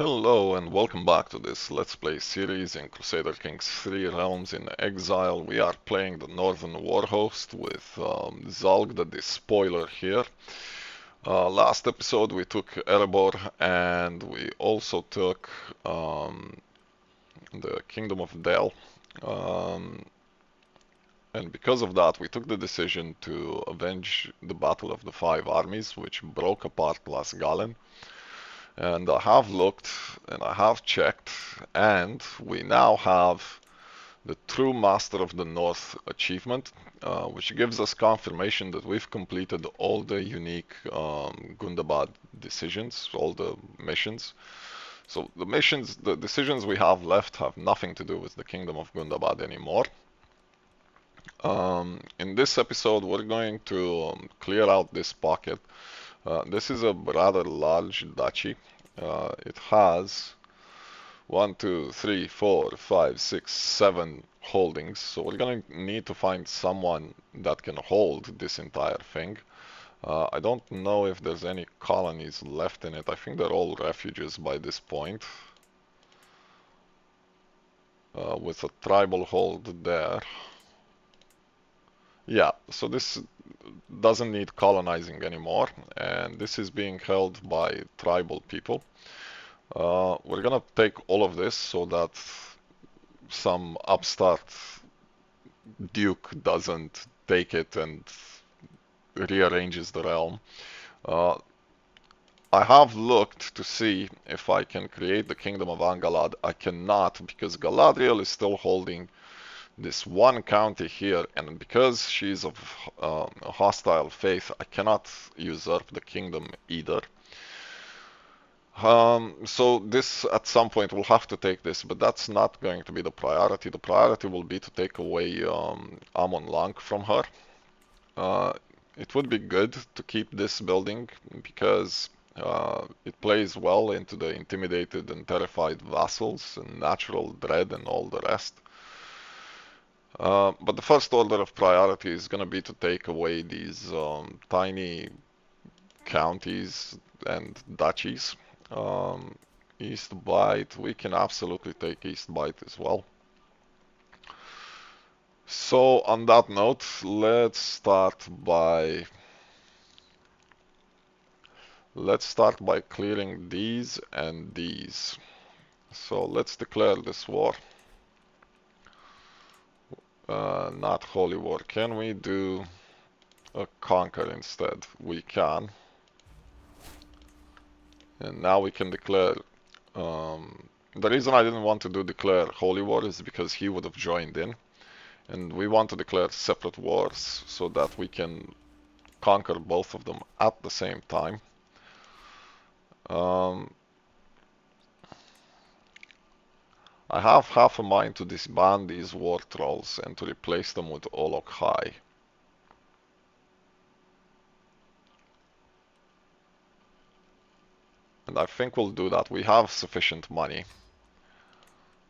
Hello and welcome back to this Let's Play series in Crusader Kings 3 Realms in Exile. We are playing the Northern Warhost with Zalg, the Despoiler here. Last episode we took Erebor and we also took the Kingdom of Dale. And because of that we took the decision to avenge the Battle of the Five Armies, which broke apart Las Galen. And I have looked and I have checked, and we now have the True Master of the North achievement, which gives us confirmation that we've completed all the unique Gundabad decisions, all the missions. So the decisions we have left have nothing to do with the Kingdom of Gundabad anymore. In this episode, we're going to clear out this pocket. This is a rather large duchy. It has 1, 2, 3, 4, 5, 6, 7 holdings. So we're gonna need to find someone that can hold this entire thing. I don't know if there's any colonies left in it. I think they're all refuges by this point. With a tribal hold there. Yeah, so this doesn't need colonizing anymore, and this is being held by tribal people. We're gonna take all of this so that some upstart duke doesn't take it and rearranges the realm. I have looked to see if I can create the Kingdom of Angalad. I cannot, because Galadriel is still holding this one county here, and because she's of a hostile faith, I cannot usurp the kingdom either. So this, at some point, we'll have to take this, but that's not going to be the priority. The priority will be to take away Amon Lang from her. It would be good to keep this building because it plays well into the intimidated and terrified vassals and natural dread and all the rest. But the first order of priority is going to be to take away these tiny counties and duchies. East Bite, we can absolutely take East Bite as well. So on that note, let's start by clearing these and these. So let's declare this war. Not holy war. Can we do a conquer instead? We can. And now we can declare. The reason I didn't want to declare holy war is because he would have joined in. And we want to declare separate wars so that we can conquer both of them at the same time. I have half a mind to disband these war trolls and to replace them with Olok High. And I think we'll do that. We have sufficient money.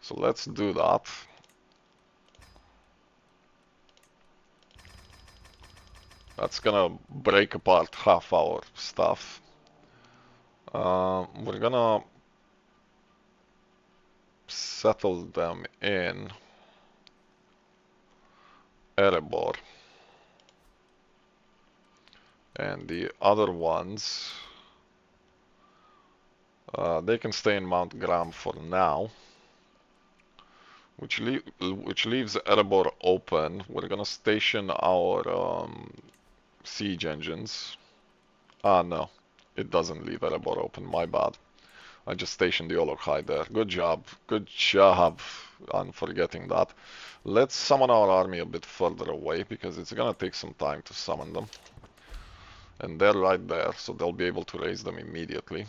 So let's do that. That's gonna break apart half our stuff. We're gonna settle them in Erebor. And the other ones, they can stay in Mount Gram for now. Which leaves Erebor open. We're gonna station our siege engines. Ah, no. It doesn't leave Erebor open, my bad. I just stationed the Olok there. Good job on forgetting that. Let's summon our army a bit further away because it's gonna take some time to summon them. And they're right there, so they'll be able to raise them immediately.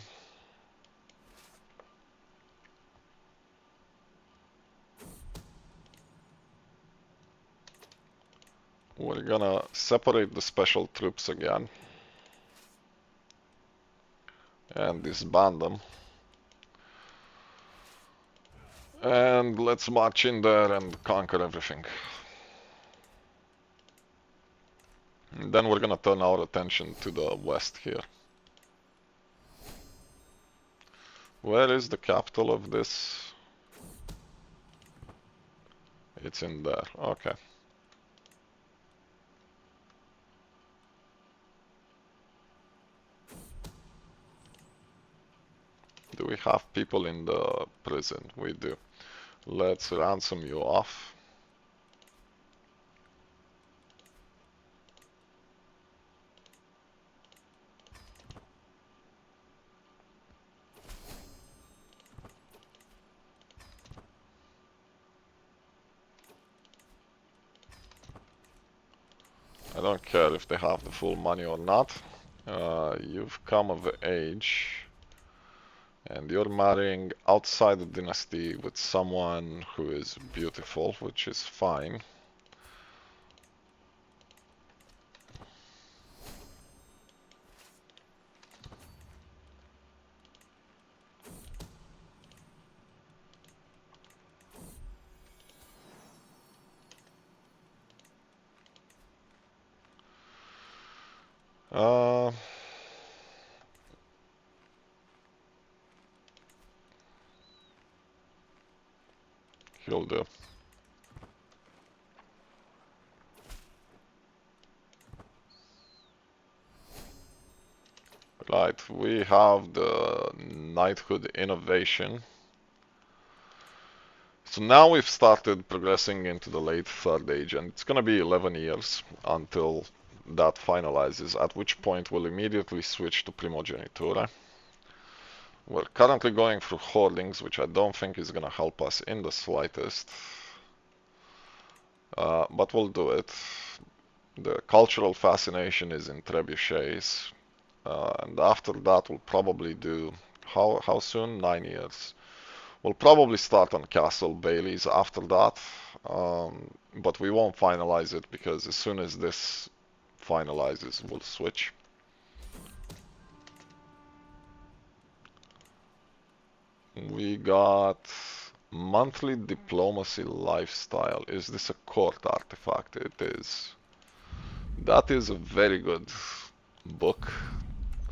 We're gonna separate the special troops again and disband them. And let's march in there and conquer everything. And then we're gonna turn our attention to the west here. Where is the capital of this? It's in there. Okay. Do we have people in the prison? We do. Let's ransom you off. I don't care if they have the full money or not. You've come of age, and you're marrying outside the dynasty with someone who is beautiful, which is fine. Uh, he'll do. Right, we have the knighthood innovation. So now we've started progressing into the late third age, and it's gonna be 11 years until that finalizes, at which point we'll immediately switch to primogenitura. We're currently going through hoardings, which I don't think is gonna help us in the slightest. But we'll do it. The cultural fascination is in trebuchets. And after that we'll probably do, how soon? 9 years. We'll probably start on Castle Bailey's after that, but we won't finalize it because as soon as this finalizes, we'll switch. We got monthly diplomacy lifestyle. Is this a court artifact? It is. That is a very good book,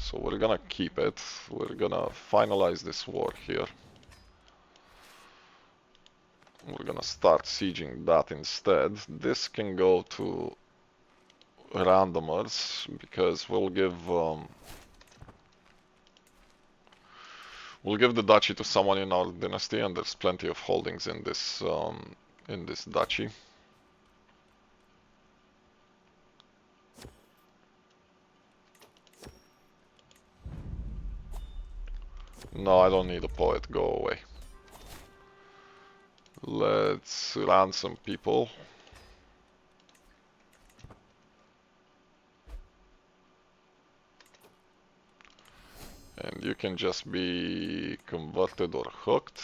so we're gonna keep it. We're gonna finalize this war here. We're gonna start sieging that instead. This can go to randomers because we'll give the duchy to someone in our dynasty, and there's plenty of holdings in this duchy. No, I don't need a poet. Go away. Let's ransom people. And you can just be converted or hooked.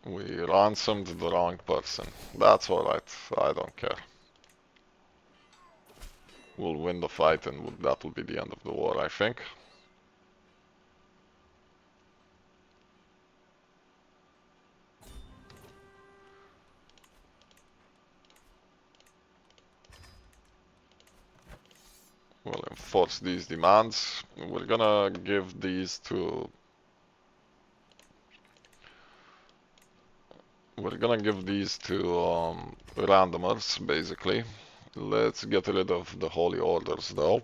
We ransomed the wrong person. That's alright, I don't care. We'll win the fight and that will be the end of the war, I think. We'll enforce these demands. We're gonna give these to... We're gonna give these to randomers, basically. Let's get rid of the holy orders, though.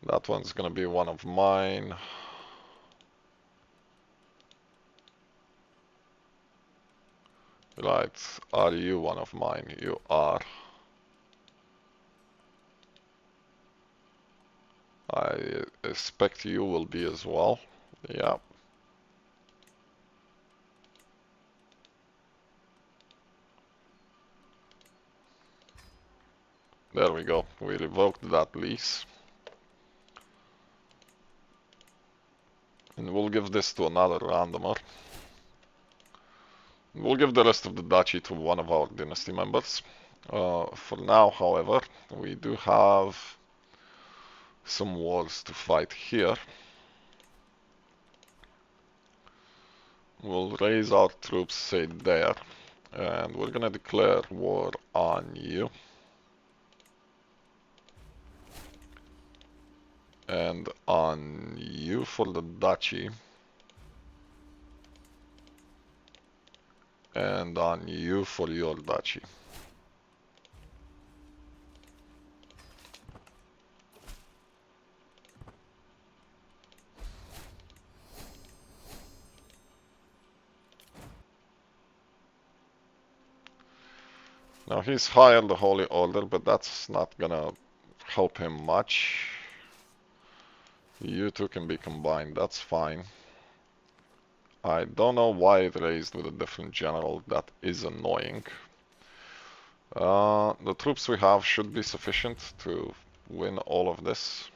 That one's gonna be one of mine. Right, are you one of mine? You are. I expect you will be as well. Yeah. There we go. We revoked that lease. And we'll give this to another randomer. We'll give the rest of the duchy to one of our dynasty members. For now, however, we do have some wars to fight here. We'll raise our troops, say there. And we're gonna declare war on you. And on you for the duchy. And on you for your duchy. Now he's hired the Holy Order, but that's not gonna help him much. You two can be combined, that's fine. I don't know why it raised with a different general, that is annoying. The troops we have should be sufficient to win all of this.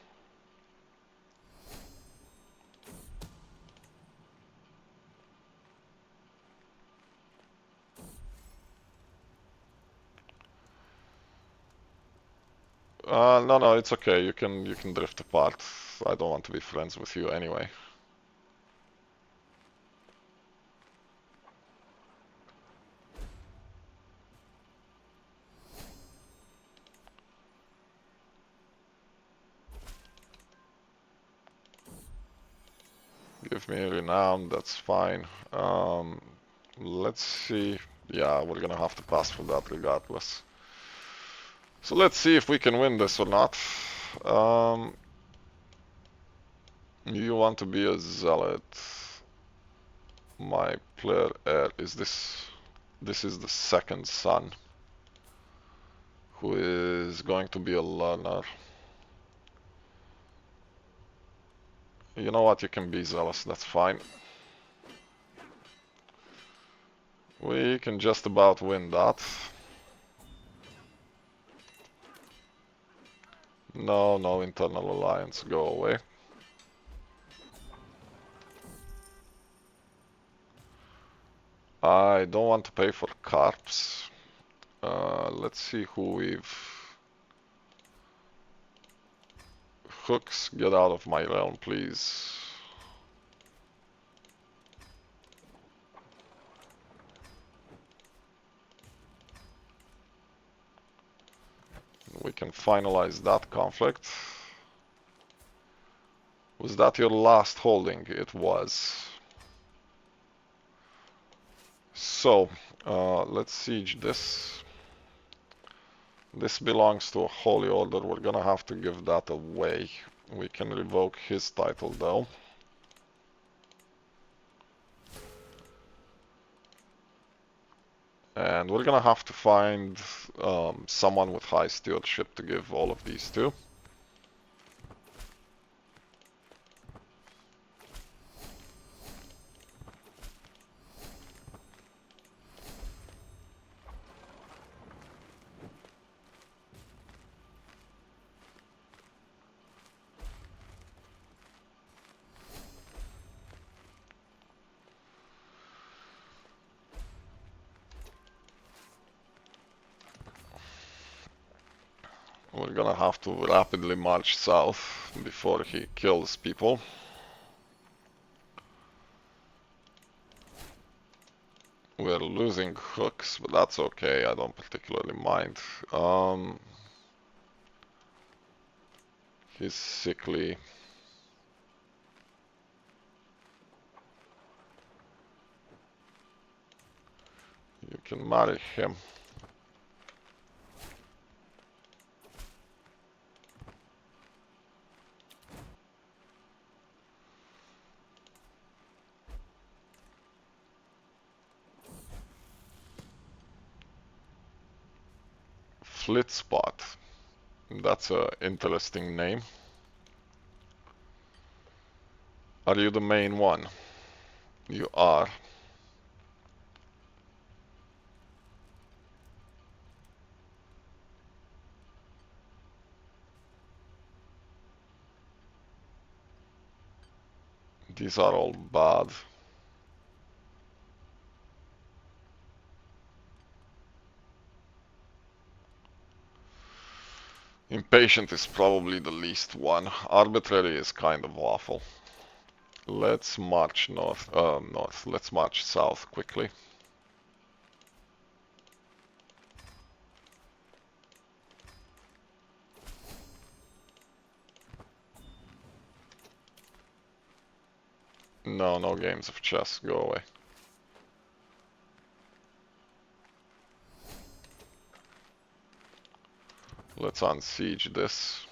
No, it's okay. You can drift apart. I don't want to be friends with you anyway. Give me renown, that's fine. Let's see. Yeah, we're gonna have to pass for that regardless. So let's see if we can win this or not. You want to be a zealot. My player heir is this. This is the second son, who is going to be a learner. You know what? You can be zealous. That's fine. We can just about win that. No internal alliance. Go away. I don't want to pay for carps. Let's see who we've... Hooks, get out of my realm, please. We can finalize that conflict. Was that your last holding? It was. So, let's siege this. This belongs to a holy order. We're gonna have to give that away. We can revoke his title though. And we're gonna have to find someone with high stewardship to give all of these to. We're gonna have to rapidly march south before he kills people. We're losing hooks, but that's okay, I don't particularly mind. He's sickly. You can marry him. Flitspot. That's an interesting name. Are you the main one? You are. These are all bad. Impatient is probably the least one. Arbitrary is kind of awful. Let's march north. Let's march south quickly. No, no games of chess. Go away. Let's unsiege this.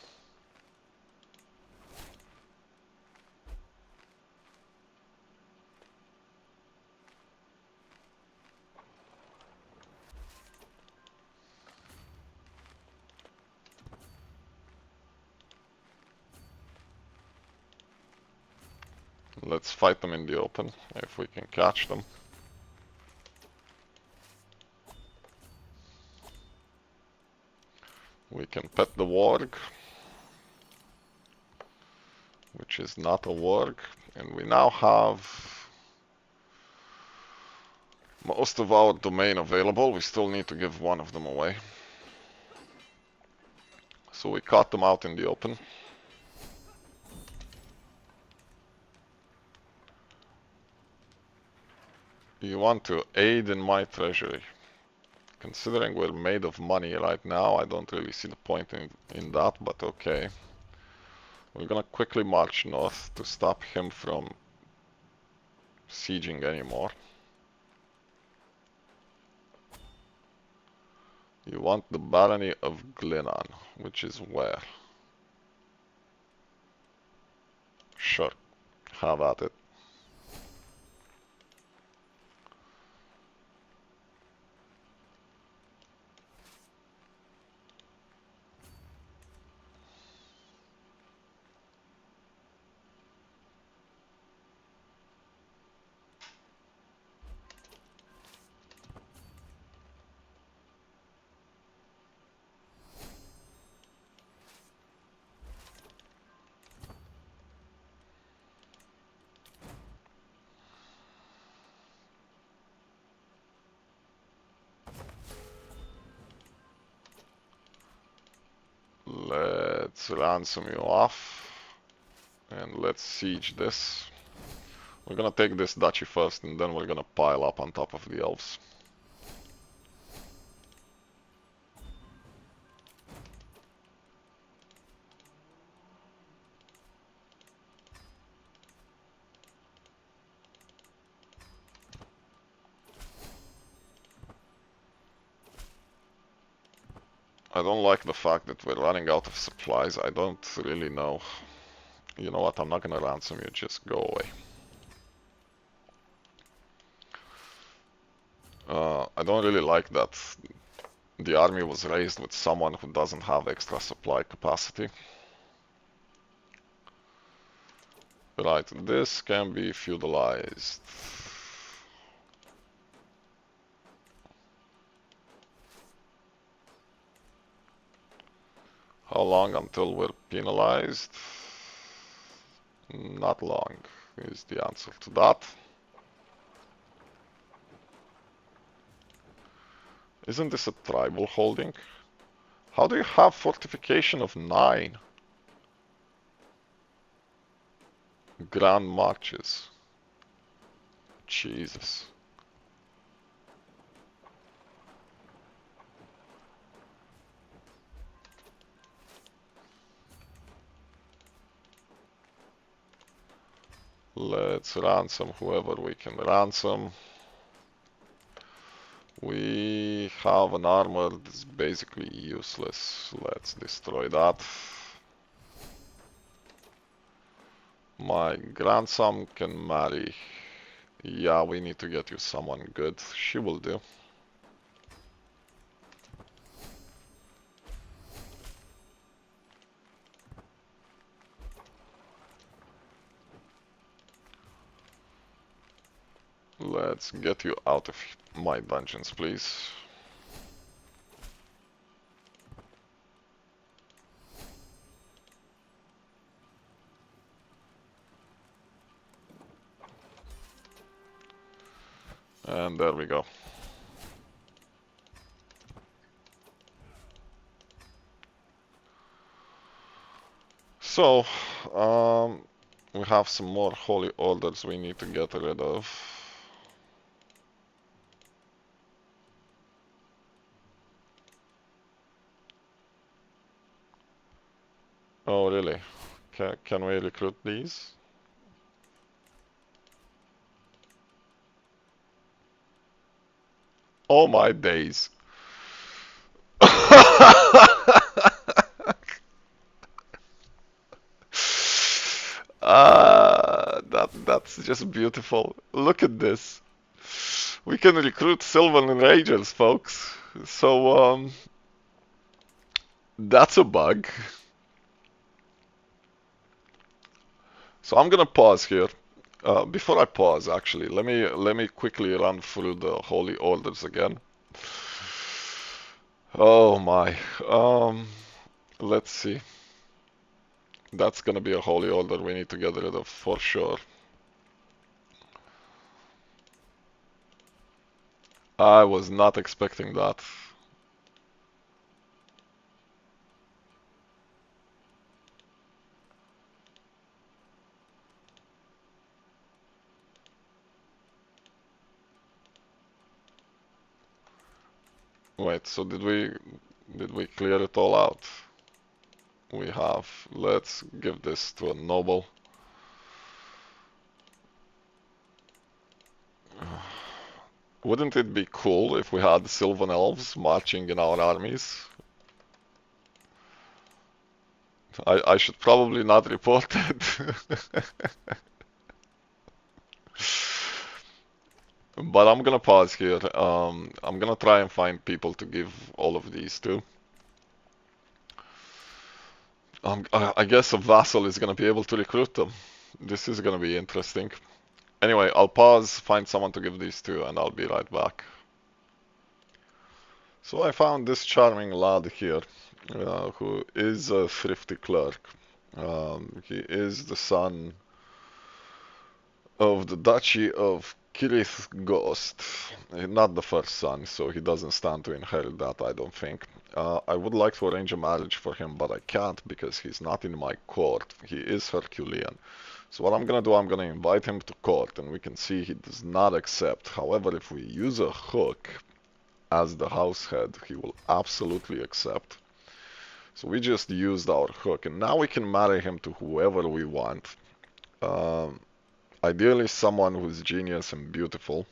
Let's fight them in the open, if we can catch them. We can pet the warg, which is not a warg, and we now have most of our domain available. We still need to give one of them away. So we caught them out in the open. You want to aid in my treasury. Considering we're made of money right now, I don't really see the point in that, but okay. We're gonna quickly march north to stop him from sieging anymore. You want the barony of Glennon, which is where? Sure, have at it. Let's ransom you off. And let's siege this. We're gonna take this duchy first, and then we're gonna pile up on top of the elves. I don't like the fact that we're running out of supplies. I don't really know. You know what, I'm not gonna ransom you, just go away. I don't really like that the army was raised with someone who doesn't have extra supply capacity. Right, this can be feudalized. How long until we're penalized? Not long is the answer to that. Isn't this a tribal holding? How do you have fortification of 9? Grand marches. Jesus. Let's ransom whoever we can ransom. We have an armor that's basically useless. Let's destroy that. My grandson can marry. Yeah, we need to get you someone good. She will do. Let's get you out of my dungeons, please. And there we go. So, we have some more holy orders we need to get rid of. Oh, really? Can we recruit these? Oh my days. That's just beautiful. Look at this. We can recruit Sylvan Rangers, folks. So, that's a bug. So I'm gonna pause here. Before I pause, actually, let me quickly run through the holy orders again. Oh my. Let's see. That's gonna be a holy order we need to get rid of for sure. I was not expecting that. Wait, so did we clear it all out? We have. Let's give this to a noble. Wouldn't it be cool if we had Sylvan elves marching in our armies? I should probably not report it. But I'm gonna pause here. I'm gonna try and find people to give all of these to. I guess a vassal is gonna be able to recruit them. This is gonna be interesting. Anyway, I'll pause, find someone to give these to, and I'll be right back. So I found this charming lad here, who is a thrifty clerk. He is the son of the Duchy of Kirith Ghost. Not the first son, so he doesn't stand to inherit that, I don't think. I would like to arrange a marriage for him, but I can't because he's not in my court. He is Herculean. So what I'm gonna do, I'm gonna invite him to court, and we can see he does not accept. However, if we use a hook as the house head, he will absolutely accept. So we just used our hook, and now we can marry him to whoever we want. Um, Ideally, someone who's genius and beautiful.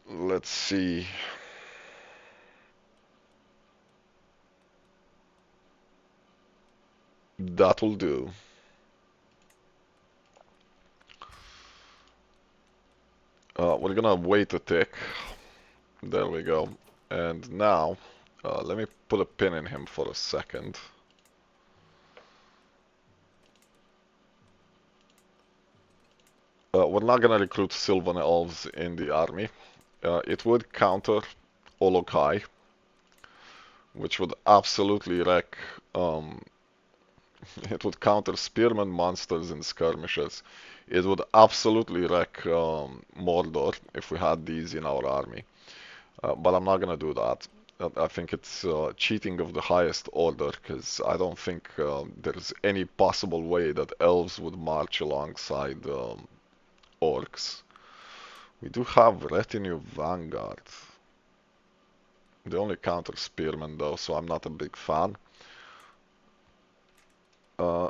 Let's see. That will do. We're gonna wait a tick. There we go. And now, let me put a pin in him for a second. We're not gonna recruit Sylvan Elves in the army. It would counter Olokai, which would absolutely wreck. It would counter spearmen, monsters, and skirmishers. It would absolutely wreck Mordor if we had these in our army. But I'm not gonna do that. I think it's cheating of the highest order, because I don't think there's any possible way that elves would march alongside orcs. We do have Retinue Vanguard. They only counter spearmen though, so I'm not a big fan.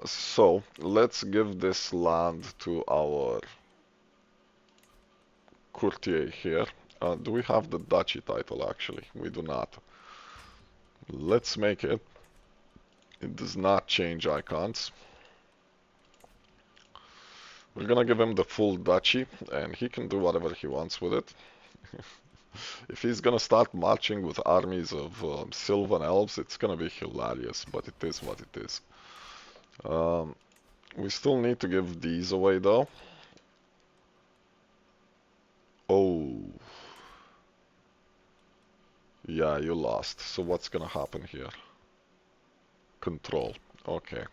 So let's give this land to our courtier here. Do we have the duchy title actually? We do not. Let's make it. It does not change icons. We're gonna give him the full duchy, and he can do whatever he wants with it. If he's gonna start marching with armies of Sylvan elves, it's gonna be hilarious, but it is what it is. Um, we still need to give these away though. Oh, yeah, you lost. So what's gonna happen here? Control. Okay,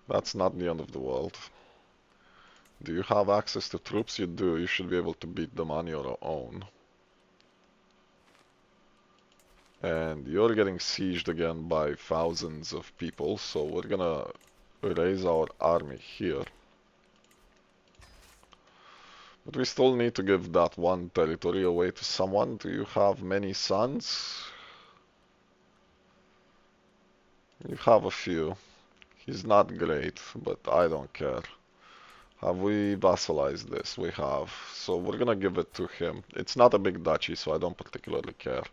that's not the end of the world. Do you have access to troops? You do. You should be able to beat them on your own. And you're getting sieged again by thousands of people, so we're gonna raise our army here. But we still need to give that one territory away to someone. Do you have many sons? You have a few. He's not great, but I don't care. Have we vassalized this? We have. So we're gonna give it to him. It's not a big duchy, so I don't particularly care.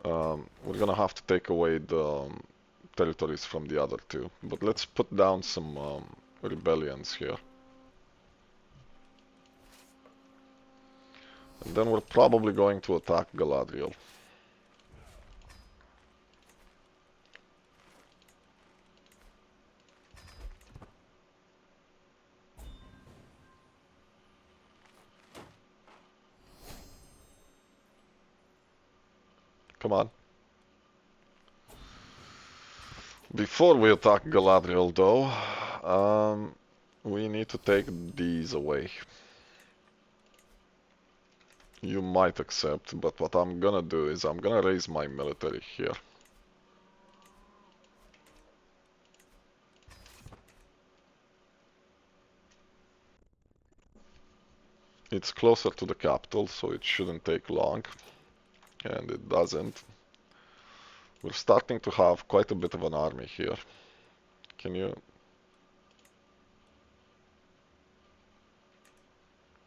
We're gonna have to take away the territories from the other two. But let's put down some rebellions here. And then we're probably going to attack Galadriel. Come on. Before we attack Galadriel, though, we need to take these away. You might accept, but what I'm gonna do is I'm gonna raise my military here. It's closer to the capital, so it shouldn't take long. And it doesn't. We're starting to have quite a bit of an army here. Can you...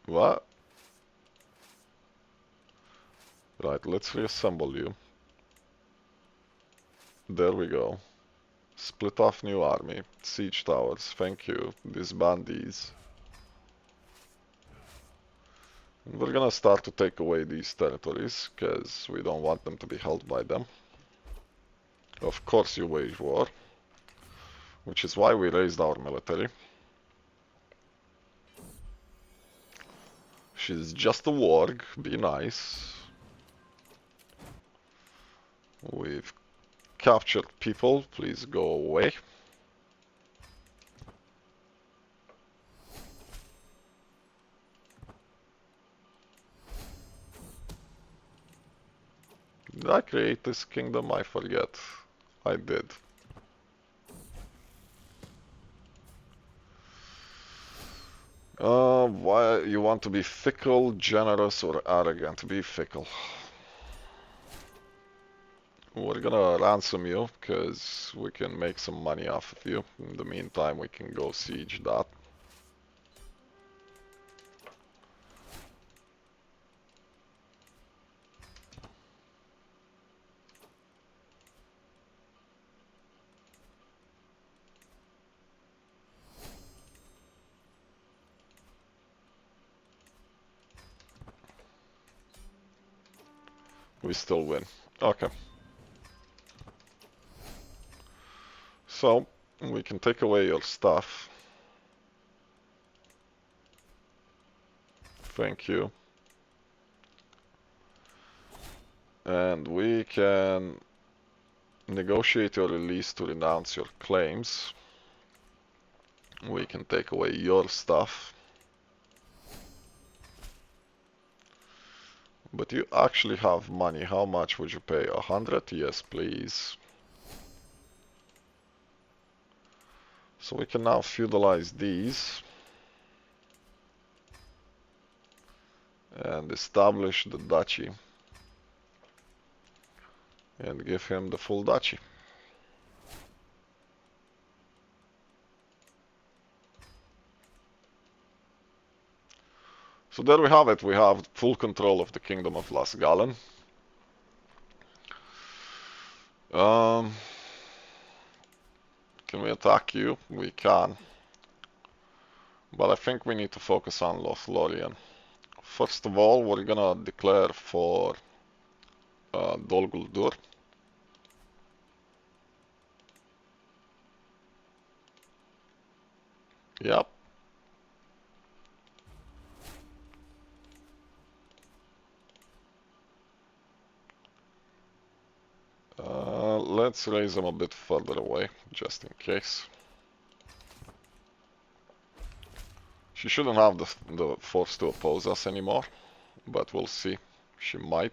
What? Right, let's reassemble you. There we go. Split off new army. Siege towers, thank you. Disband these. And we're gonna start to take away these territories, because we don't want them to be held by them. Of course you wage war. Which is why we raised our military. She's just a warg, be nice. We've captured people, please go away. Did I create this kingdom? I forget. I did. Why you want to be fickle, generous, or arrogant? Be fickle. We're gonna ransom you, because we can make some money off of you. In the meantime, we can go siege that. We still win. Okay. So, we can take away your stuff. Thank you. And we can negotiate your release to renounce your claims. We can take away your stuff. But you actually have money. How much would you pay? 100? Yes, please. So we can now feudalize these. And establish the duchy. And give him the full duchy. So there we have it. We have full control of the kingdom of Lasgalen. Can we attack you? We can. But I think we need to focus on Lothlorien. First of all, we're gonna declare for Dol Guldur. Yep. Let's raise them a bit further away, just in case. She shouldn't have the force to oppose us anymore, but we'll see. She might.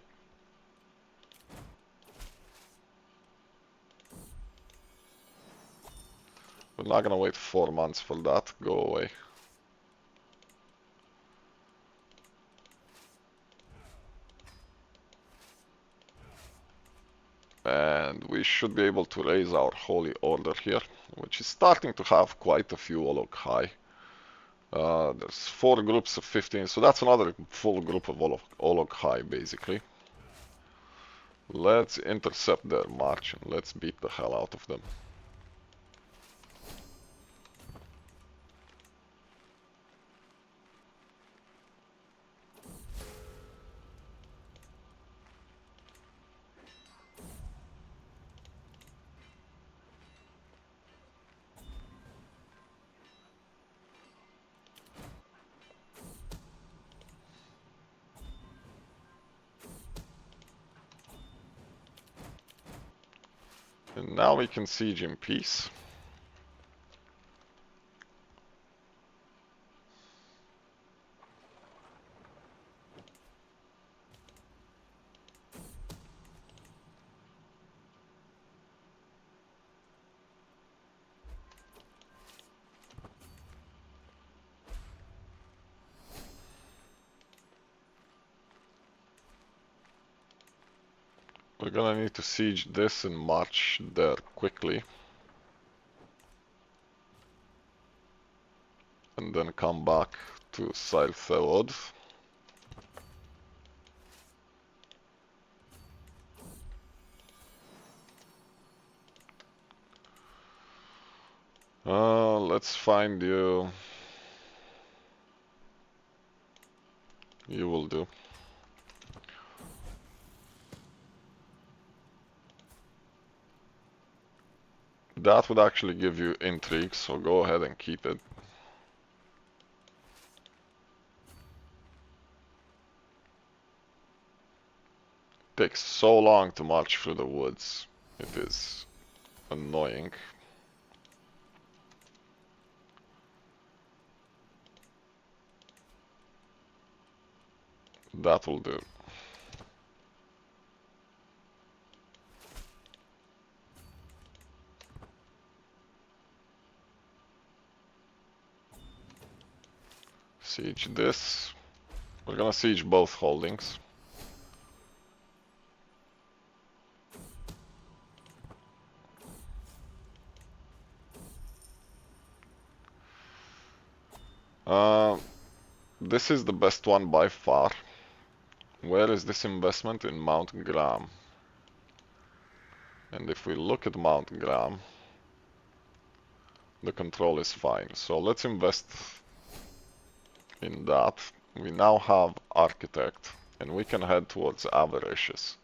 We're not gonna wait 4 months for that. Go away. And we should be able to raise our holy order here, which is starting to have quite a few Olog high. There's 4 groups of 15, so that's another full group of Olog High, basically. Let's intercept their march and let's beat the hell out of them. And now we can siege in peace. We're gonna need to siege this and march there quickly. And then come back to Sailthewod. Let's find you. You will do. That would actually give you intrigue, so go ahead and keep it. Takes so long to march through the woods. It is annoying. That will do. Siege this. We're gonna siege both holdings. This is the best one by far. Where is this investment? In Mount Graham? And if we look at Mount Graham, the control is fine. So let's invest in that. We now have Architect, and we can head towards Avaricious.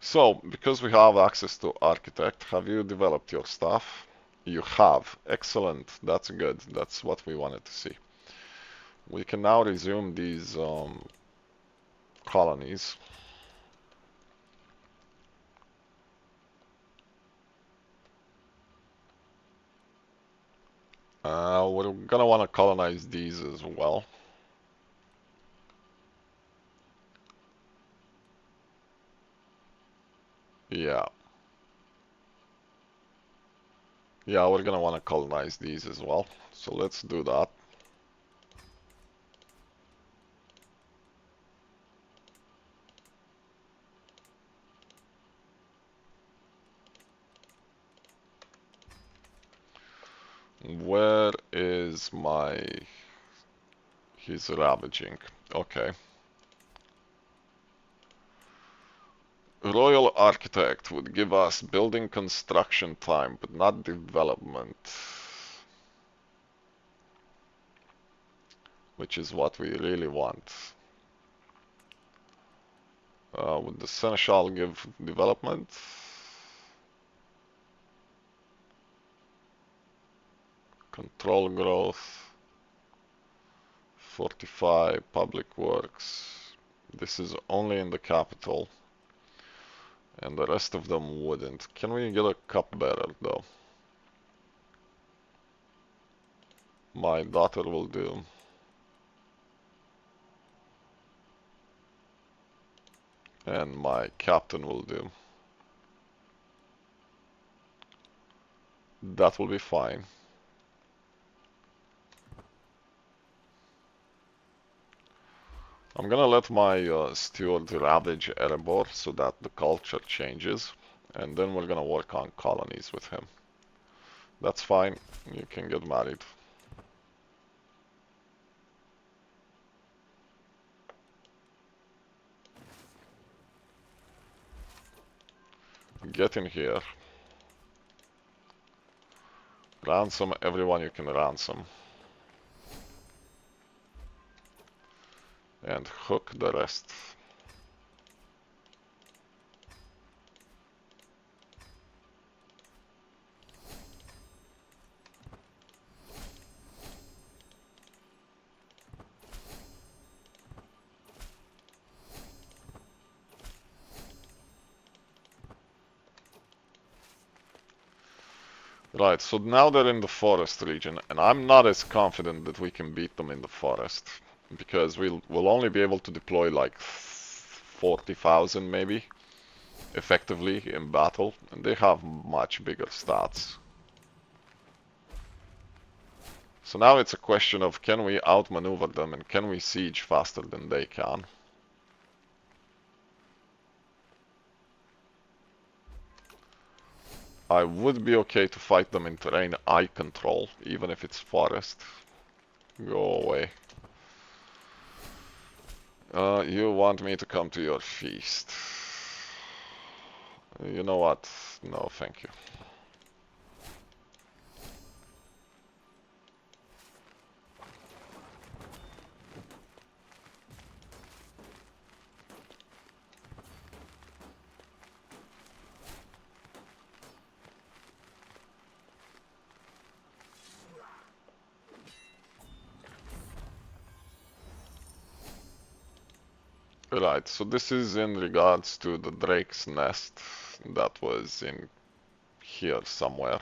So, because we have access to Architect, have you developed your stuff? You have. Excellent. That's good. That's what we wanted to see. We can now resume these colonies. We're gonna want to colonize these as well. Yeah. Yeah, we're gonna want to colonize these as well. So let's do that. Where is my... He's ravaging. Okay. Royal Architect would give us building construction time, but not development. Which is what we really want. Would the Seneschal give development? Control growth. Fortify, public works. This is only in the capital. And the rest of them wouldn't. Can we get a cupbearer though? My daughter will do. And my captain will do. That will be fine. I'm gonna let my steward ravage Erebor so that the culture changes, and then we're gonna work on colonies with him. That's fine, you can get married. Get in here. Ransom everyone you can ransom. And hook the rest. Right, so now they're in the forest region, and I'm not as confident that we can beat them in the forest, because we'll only be able to deploy like 40,000 maybe, effectively in battle, and they have much bigger stats. So now it's a question of, can we outmaneuver them and can we siege faster than they can? I would be okay to fight them in terrain I control, even if it's forest. Go away. You want me to come to your feast. You know what? No, thank you. Right, so this is in regards to the drake's nest that was in here somewhere.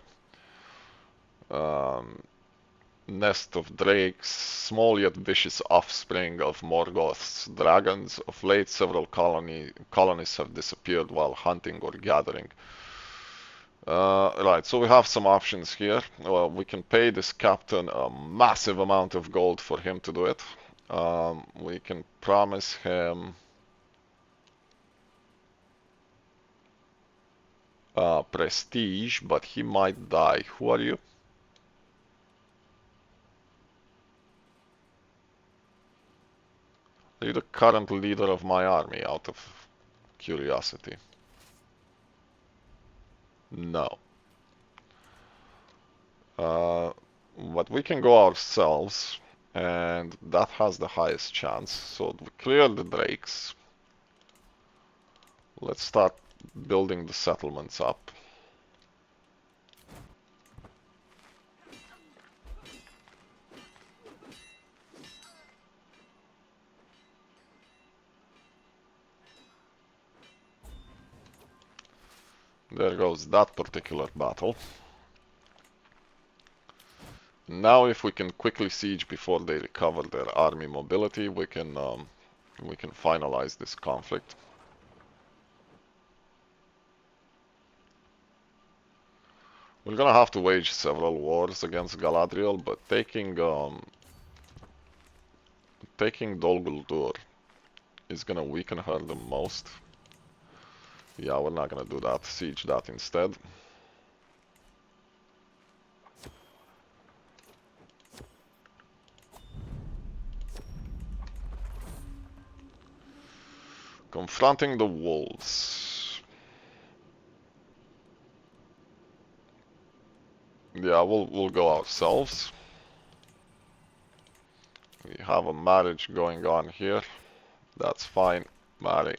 Nest of drakes, small yet vicious offspring of Morgoth's dragons. Of late, several colonies have disappeared while hunting or gathering. Right, so we have some options here. Well, we can pay this captain a massive amount of gold for him to do it. We can promise him prestige, but he might die. Who are you? Are you the current leader of my army, out of curiosity? No. But we can go ourselves, and that has the highest chance. So we clear the drakes. Let's start building the settlements up. There goes that particular battle. Now if we can quickly siege before they recover their army mobility, we can finalize this conflict. We're gonna have to wage several wars against Galadriel, but taking Dol Guldur is gonna weaken her the most. Yeah, we're not gonna do that. Siege that instead. Confronting the wolves. Yeah, we'll go ourselves. We have a marriage going on here. That's fine. Marry.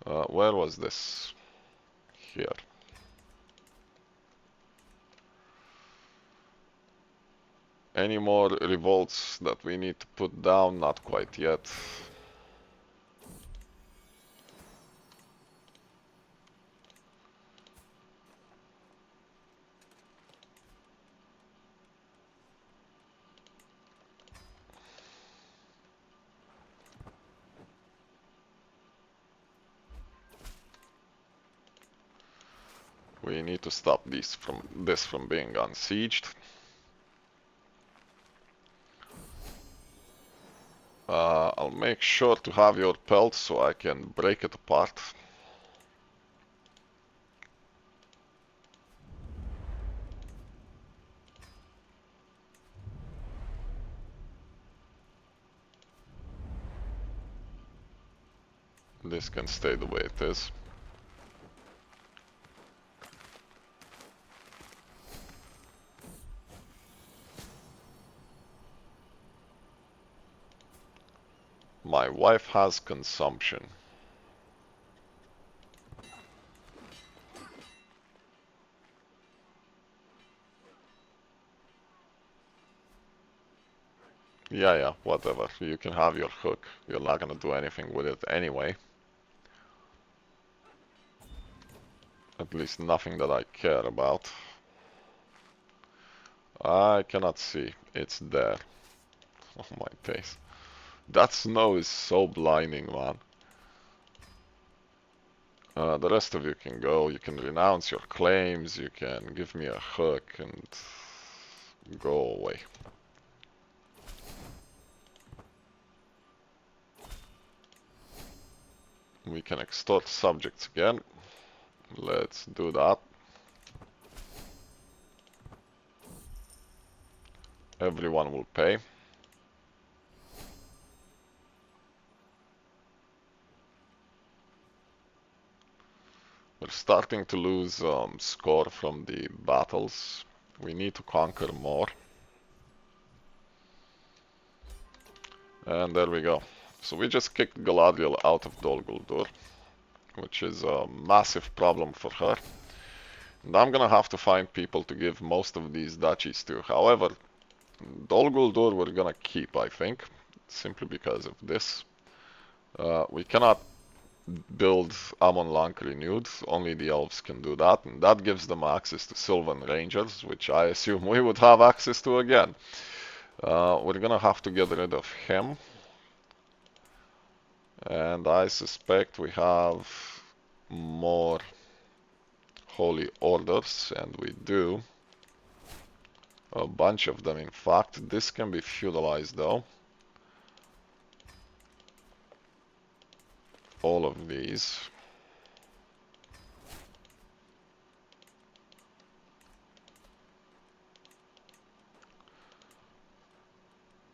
Where was this? Here. Any more revolts that we need to put down? Not quite yet. We need to stop this from being unsieged. I'll make sure to have your pelt so I can break it apart. This can stay the way it is. My wife has consumption. Yeah, whatever. You can have your hook. You're not gonna do anything with it anyway. At least nothing that I care about. I cannot see. It's there. Oh my days. That snow is so blinding, man. The rest of you can go. You can renounce your claims. You can give me a hook and go away. We can extort subjects again. Let's do that. Everyone will pay. We're starting to lose score from the battles. We need to conquer more. And there we go. So we just kicked Galadriel out of Dol Guldur, which is a massive problem for her. And I'm gonna have to find people to give most of these duchies to. However, Dol Guldur we're gonna keep, I think, simply because of this. We cannot build Amon Lank renewed, only the elves can do that, and that gives them access to Sylvan Rangers, which I assume we would have access to again. We're gonna have to get rid of him. And I suspect we have more holy orders, and we do. A bunch of them, in fact. This can be feudalized though. All of these.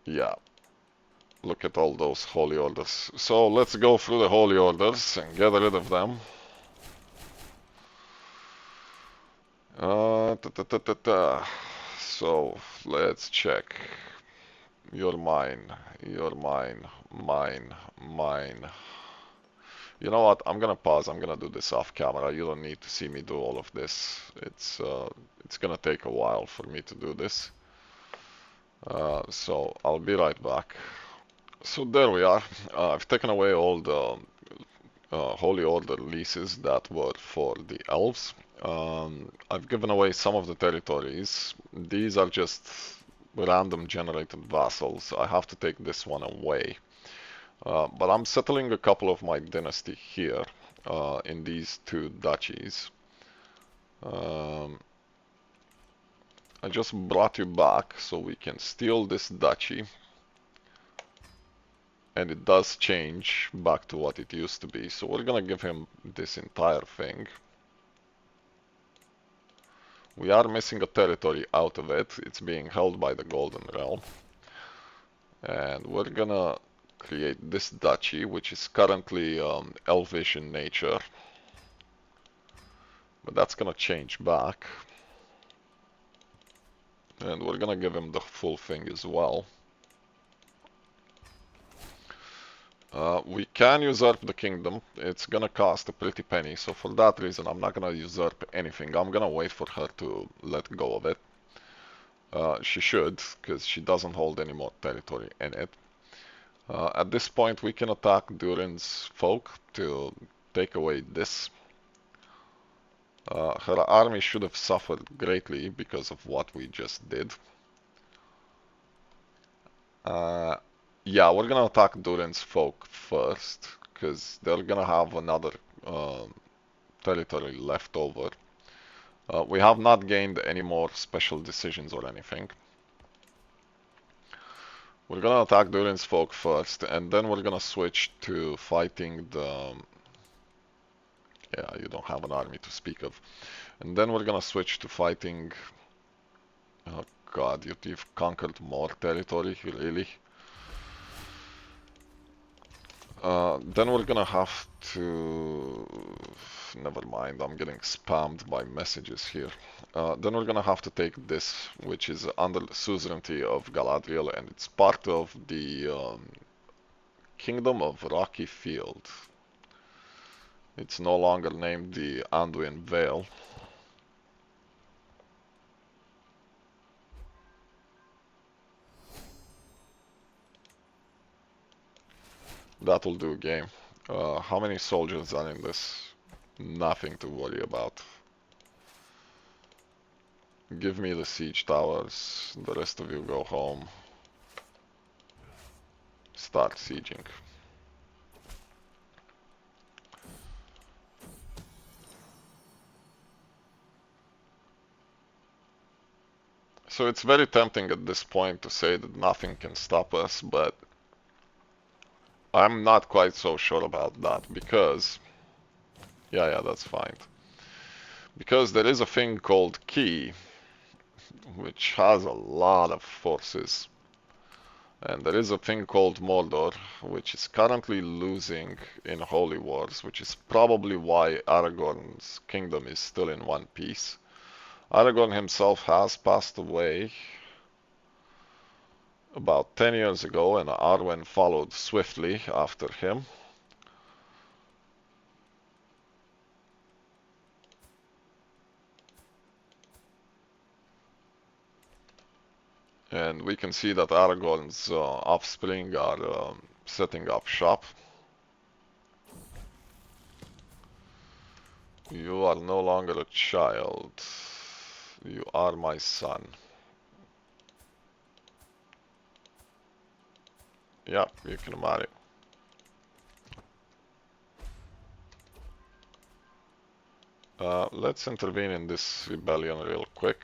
Yeah. Look at all those holy orders. So let's go through the holy orders and get rid of them. So let's check. You're mine. You're mine. Mine. Mine. You know what? I'm gonna pause. I'm gonna do this off camera. You don't need to see me do all of this. It's gonna take a while for me to do this. So I'll be right back. So there we are. I've taken away all the Holy Order leases that were for the elves. I've given away some of the territories. These are just random generated vassals. I have to take this one away. But I'm settling a couple of my dynasty here in these two duchies. I just brought you back so we can steal this duchy. And it does change back to what it used to be. So we're gonna give him this entire thing. We are missing a territory out of it. It's being held by the Golden Realm. And we're gonna create this duchy, which is currently elvish in nature. But that's gonna change back. And we're gonna give him the full thing as well. We can usurp the kingdom. It's gonna cost a pretty penny, so for that reason I'm not gonna usurp anything. I'm gonna wait for her to let go of it. She should, because she doesn't hold any more territory in it. At this point we can attack Durin's folk to take away this. Her army should have suffered greatly because of what we just did. Yeah, we're gonna attack Durin's folk first, because they're gonna have another territory left over. We have not gained any more special decisions or anything. We're gonna attack Durin's folk first, and then we're gonna switch to fighting the... Yeah, you don't have an army to speak of. And then we're gonna switch to fighting... Oh god, you've conquered more territory, really? Then we're gonna have to... Never mind, I'm getting spammed by messages here. Then we're gonna have to take this, which is under the suzerainty of Galadriel, and it's part of the Kingdom of Rocky Field. It's no longer named the Anduin Vale. That'll do, game. How many soldiers are in this? Nothing to worry about. Give me the siege towers. The rest of you go home. Start sieging. So it's very tempting at this point to say that nothing can stop us, but I'm not quite so sure about that because, yeah, that's fine. Because there is a thing called Key, which has a lot of forces. And there is a thing called Mordor, which is currently losing in Holy Wars, which is probably why Aragorn's kingdom is still in one piece. Aragorn himself has passed away about 10 years ago, and Arwen followed swiftly after him. And we can see that Aragorn's offspring are setting up shop. You are no longer a child. You are my son. Yeah, you can marry. Let's intervene in this rebellion real quick.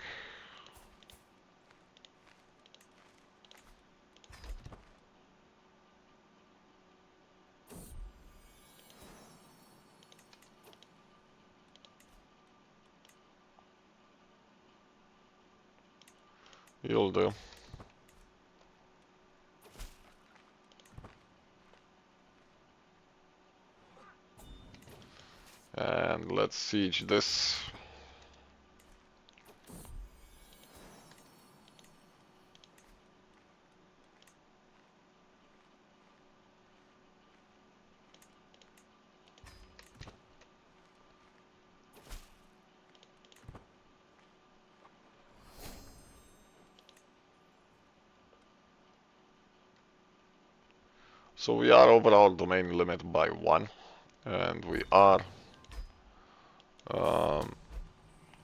You'll do. And let's siege this. So we are over our domain limit by 1, and we are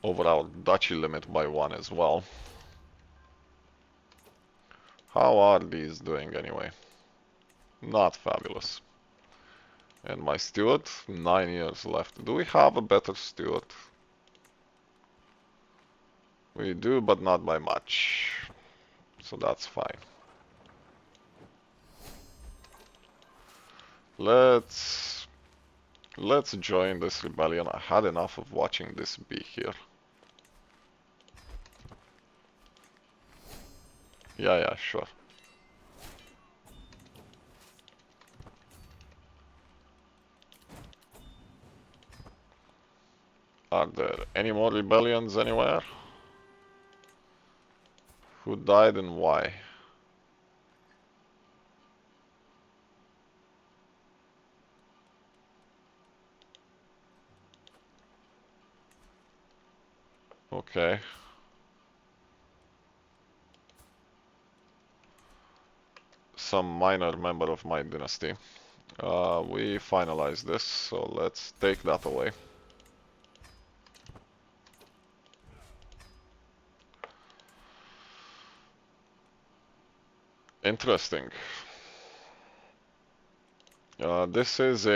over our duchy limit by 1 as well. How are these doing anyway? Not fabulous. And my steward, 9 years left. Do we have a better steward? We do, but not by much. So that's fine. Let's join this rebellion. I had enough of watching this be here. Yeah, sure. Are there any more rebellions anywhere? Who died and why? Okay. Some minor member of my dynasty. We finalized this, so let's take that away. Interesting. This is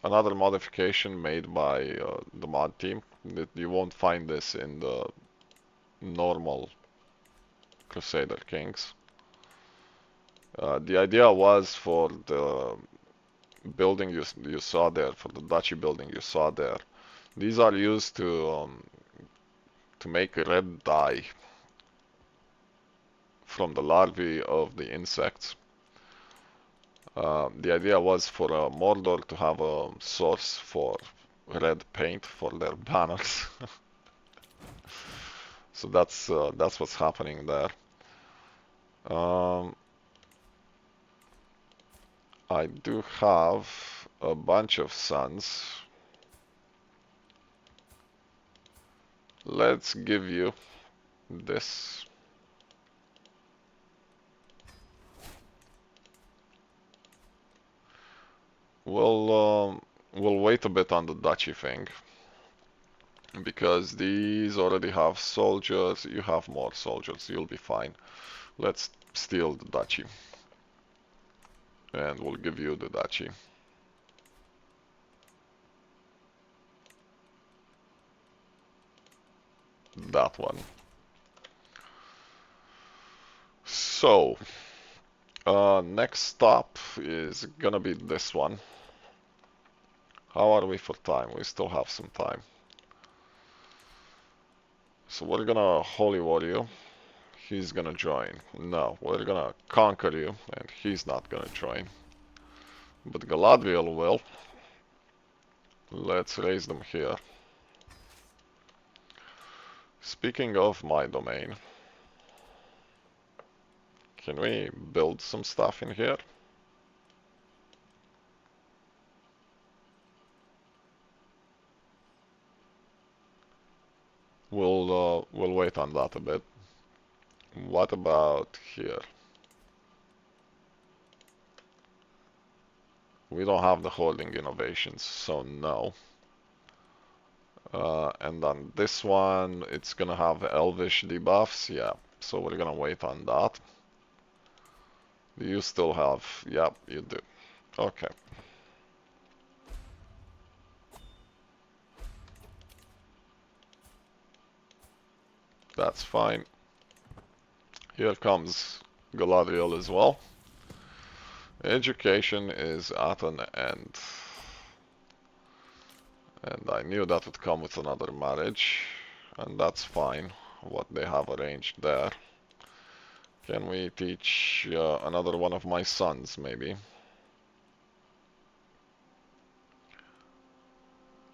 another modification made by the mod team. You won't find this in the normal Crusader Kings. The idea was for the building you saw there, for the duchy building you saw there. These are used to make red dye from the larvae of the insects. The idea was for Mordor to have a source for red paint for their banners. So that's what's happening there. I do have a bunch of sons. Let's give you this. We'll wait a bit on the duchy thing because these already have soldiers. You have more soldiers. You'll be fine. Let's steal the duchy, and we'll give you the duchy. That one. So, next stop is gonna be this one. How are we for time? We still have some time. So we're gonna holy war you. He's gonna join. No, we're gonna conquer you, and he's not gonna join. But Galadriel will. Let's raise them here. Speaking of my domain, can we build some stuff in here? We'll wait on that a bit. What about here? We don't have the holding innovations, so no. And on this one, it's gonna have elvish debuffs, yeah. So we're gonna wait on that. Do you still have? Yep, you do. Okay. That's fine. Here comes Galadriel as well. Education is at an end. And I knew that would come with another marriage. And that's fine, what they have arranged there. Can we teach another one of my sons, maybe?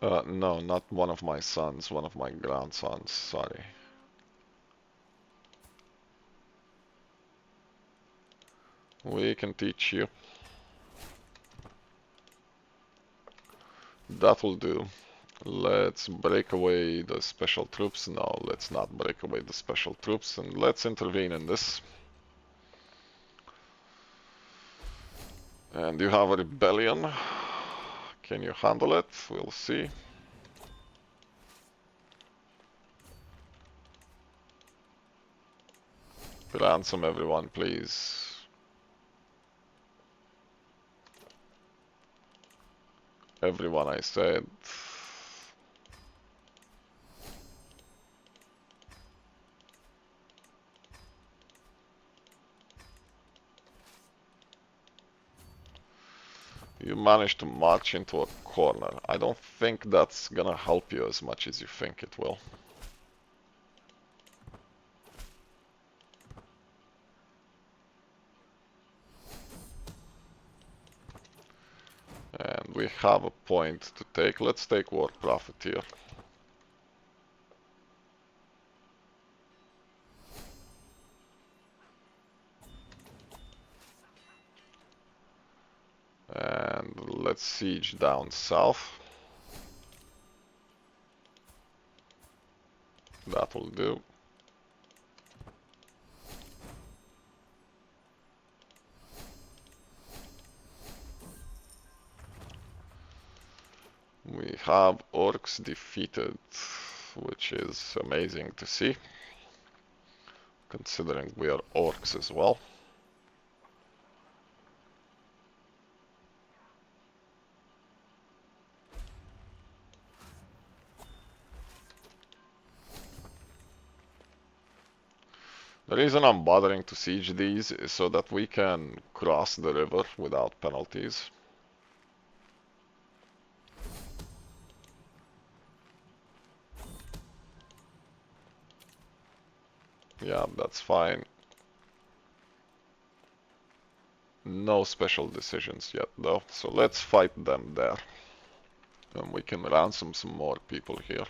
No, not one of my sons, one of my grandsons, sorry. We can teach you. That will do. Let's break away the special troops. No, let's not break away the special troops, and let's intervene in this. And you have a rebellion. Can you handle it? We'll see. Ransom everyone, please. Everyone, I said. You managed to march into a corner. I don't think that's gonna help you as much as you think it will. And we have a point to take. Let's take War Profiteer. And let's siege down south. That will do. We have orcs defeated, which is amazing to see, considering we are orcs as well. The reason I'm bothering to siege these is so that we can cross the river without penalties. Yeah, that's fine. No special decisions yet though, so let's fight them there. And we can ransom some more people here.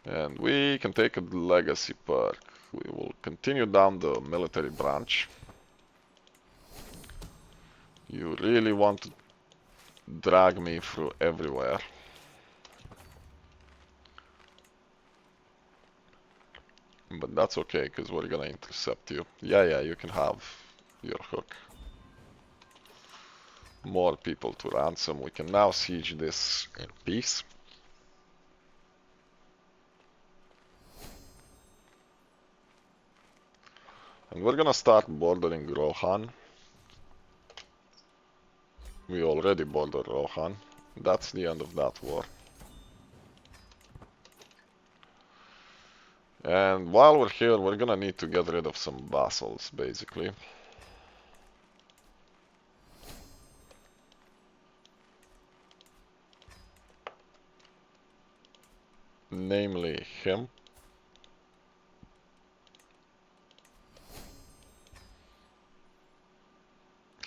And we can take a legacy perk. We will continue down the military branch. You really want to drag me through everywhere. But that's okay, because we're gonna intercept you. Yeah, you can have your hook. More people to ransom. We can now siege this in peace. And we're gonna start bordering Rohan. We already bordered Rohan. That's the end of that war. And while we're here, we're gonna need to get rid of some vassals, basically. Namely him.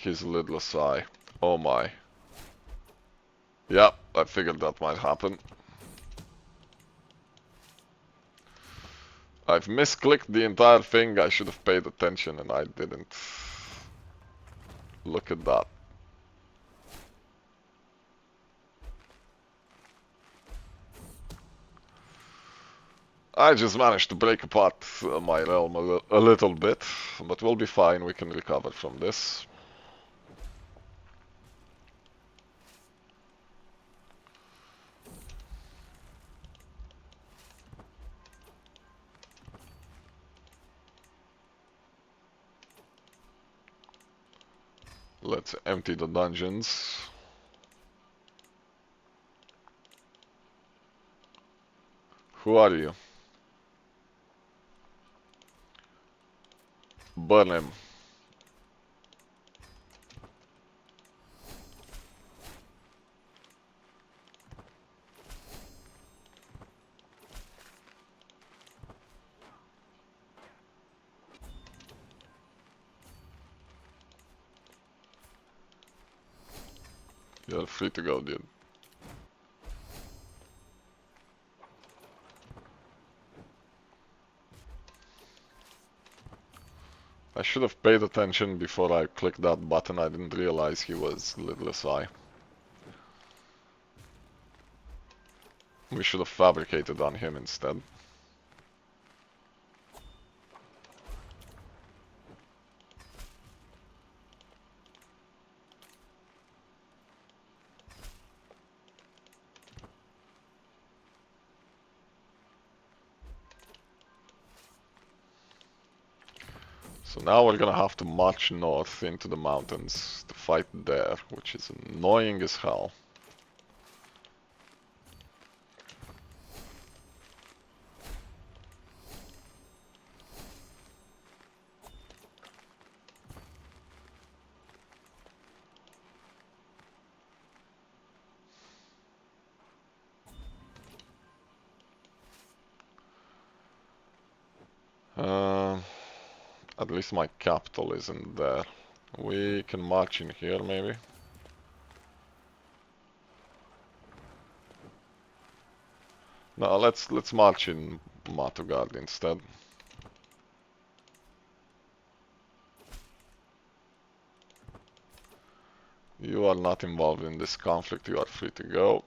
His lidless eye. Oh my. Yeah, I figured that might happen. I've misclicked the entire thing. I should have paid attention and I didn't. Look at that. I just managed to break apart my realm a little bit, but we'll be fine. We can recover from this. Let's empty the dungeons. Who are you? Burn him. You're free to go, dude. I should have paid attention before I clicked that button. I didn't realize he was lidless eye. We should have fabricated on him instead. So now we're gonna have to march north into the mountains to fight there, which is annoying as hell. At least my capital isn't there. We can march in here, maybe. No, let's march in Matugard instead. You are not involved in this conflict. You are free to go.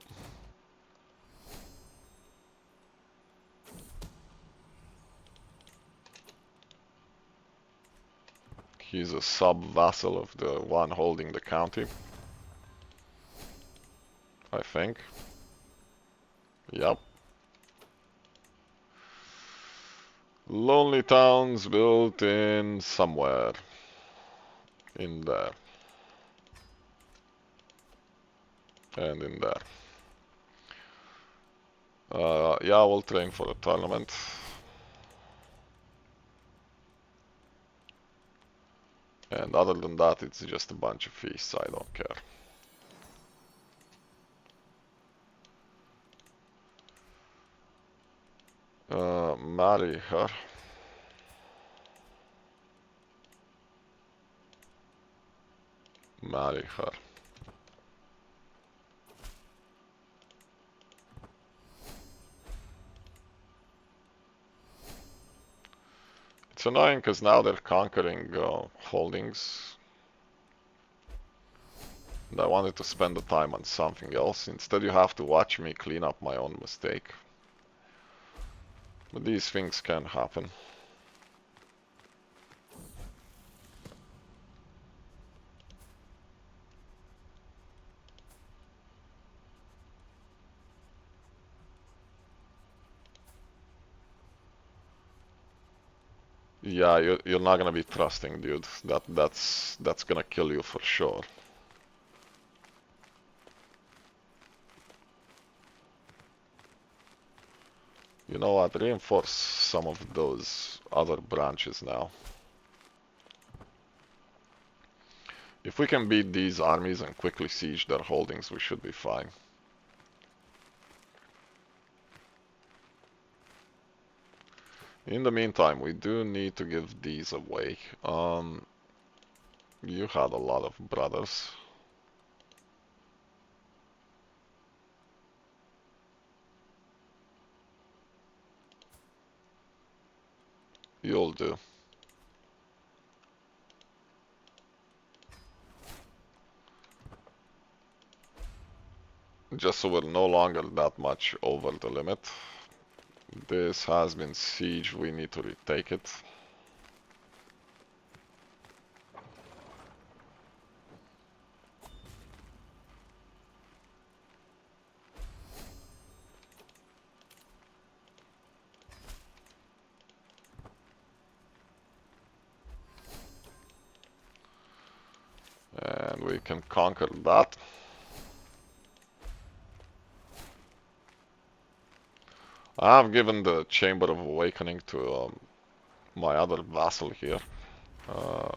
He's a sub-vassal of the one holding the county, I think. Yep. Lonely towns built in somewhere. In there. And in there. Yeah, we'll train for a tournament. And other than that, it's just a bunch of feasts. I don't care. Marry her. Marry her. It's annoying because now they're conquering holdings. And I wanted to spend the time on something else. Instead, you have to watch me clean up my own mistake. But these things can happen. Yeah, you're not gonna be trusting, dude. That's gonna kill you for sure. You know what? Reinforce some of those other branches now. If we can beat these armies and quickly siege their holdings, we should be fine. In the meantime, we do need to give these away. You had a lot of brothers. You'll do. Just so we're no longer that much over the limit. This has been sieged, we need to retake it. And we can conquer that. I have given the Chamber of Awakening to my other vassal here. Uh,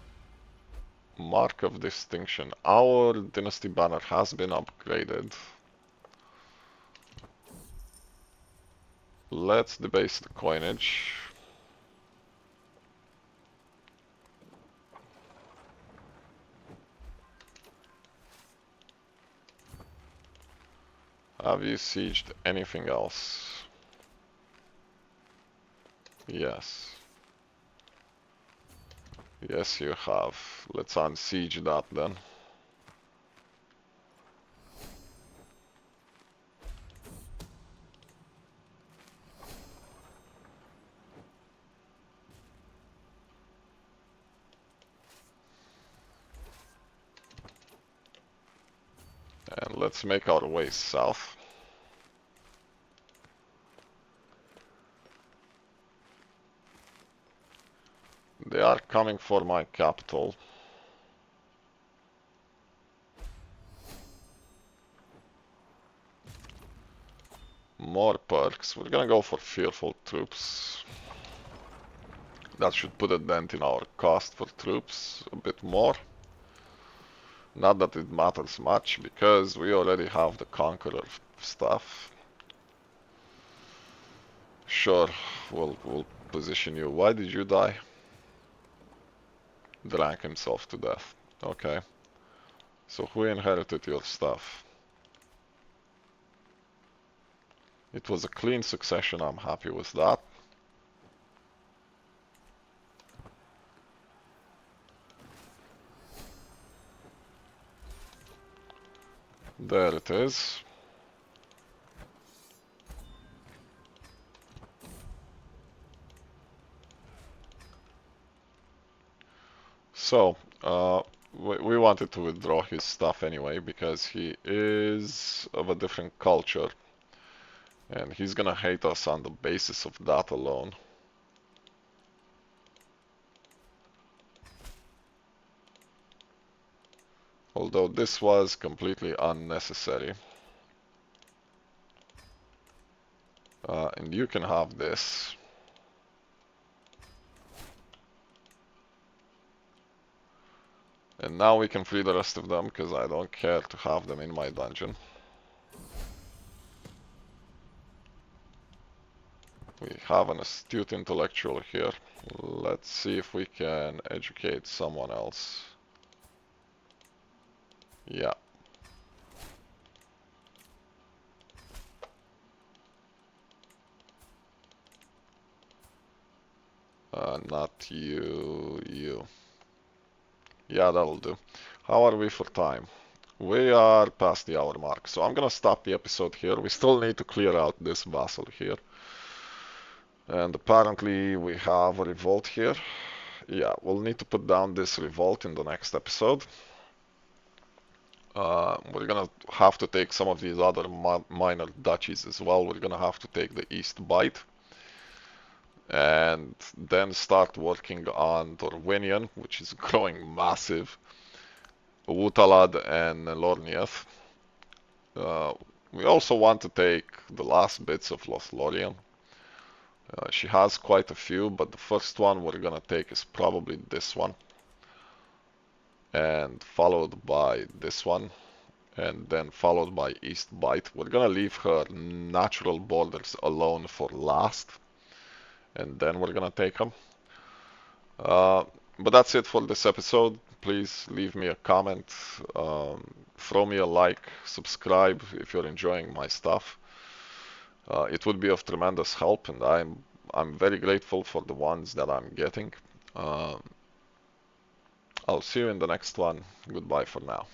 Mark of Distinction. Our dynasty banner has been upgraded. Let's debase the coinage. Have you sieged anything else? Yes. Yes, you have. Let's unsiege that then. And let's make our way south. They are coming for my capital. More perks. We're gonna go for fearful troops. That should put a dent in our cost for troops a bit more. Not that it matters much, because we already have the Conqueror stuff. Sure, we'll position you. Why did you die? Drank himself to death. Okay. So who inherited your stuff? It was a clean succession, I'm happy with that. There it is. So, we wanted to withdraw his stuff anyway, because he is of a different culture. And he's gonna hate us on the basis of that alone. Although this was completely unnecessary. And you can have this. And now we can free the rest of them, because I don't care to have them in my dungeon. We have an astute intellectual here. Let's see if we can educate someone else. Yeah. Not you, you. Yeah, that'll do. How are we for time? We are past the hour mark, so I'm gonna stop the episode here. We still need to clear out this vassal here. And apparently we have a revolt here. Yeah, we'll need to put down this revolt in the next episode. We're gonna have to take some of these other minor duchies as well. We're gonna have to take the East Bite. And then start working on Dorwinion, which is growing massive. Wutalad and Lornieth. We also want to take the last bits of Lothlorien. She has quite a few, but the first one we're gonna take is probably this one. And followed by this one. And then followed by East Bite. We're gonna leave her natural borders alone for last. And then we're gonna take them. But that's it for this episode. Please leave me a comment, throw me a like, subscribe if you're enjoying my stuff. It would be of tremendous help, and I'm very grateful for the ones that I'm getting. I'll see you in the next one. Goodbye for now.